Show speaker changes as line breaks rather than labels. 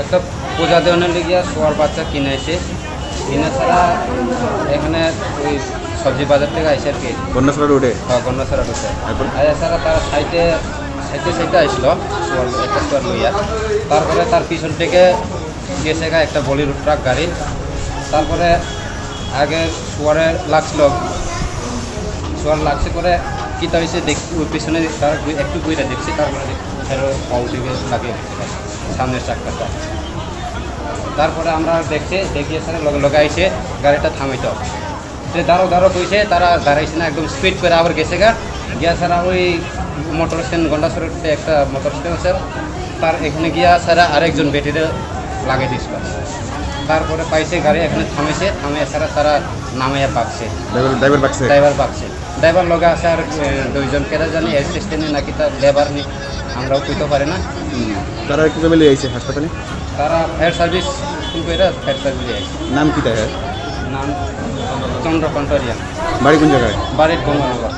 একটা পূজা দেওয়ানোর লিগিয়া শোয়ার বাচ্চা কিনেছে, কিনে ছাড়া এখানে ওই সবজি বাজার থেকে আইসে আর কি
কন্যাছড়া রোডে।
হ্যাঁ কন্যাছড়া ঢুকে
তারপর
আর এছাড়া তারা সাইডে আসলো শোয়ার একটা শোয়ার লইয়া, তারপরে তার পিছন থেকে গেছে গা একটা বলির ট্রাক গাড়ি। তারপরে আগে শোয়ারে লাগছিল, শোয়ার লাগছে করে কিতা হয়েছে দেখি ওই পিছনে তার একটু বইটা দেখছি, তারপরে ফেরো পাউ দিকে লাগিয়ে সামনের চাক্কাটা। তারপরে আমরা দেখিয়ে স্যার লগে লগে আইসে গাড়িটা থামাইতে হবে, সে দাঁড়ো কইছে, তারা দাঁড়াইছে না, একদম স্পিড করে আবার গেছে গা গিয়া ছাড়া ওই মোটর স্ট্যান্ড গন্ডাছড়ের একটা মোটর স্ট্যান্ড স্যার, তার এখানে গিয়া ছাড়া আরেকজন বেটিরে লাগিয়ে দিছিল। তারপরে পাইছে গাড়ি এখানে থামেছে, থামে ছাড়া তারা নামাইয়া পাকছে, ড্রাইভার পাকছে, ড্রাইভার লগে আছে আর দুইজন কেরা জানি অ্যাসিস্ট্যান্ট নাকি তার লেবার নি, আমরাও কইতে পারি না।
তারা একটু ফ্যামিলি আইছে হাসপাতালে,
তারা ফায়ার সার্ভিস কিন্তু এটা ফায়ার সার্ভিসে আছে।
নাম কি তার?
নাম চন্দ্র কন্টরিয়া,
বাড়ি কোন জায়গায়?
বাড়ির গঙ্গানগর।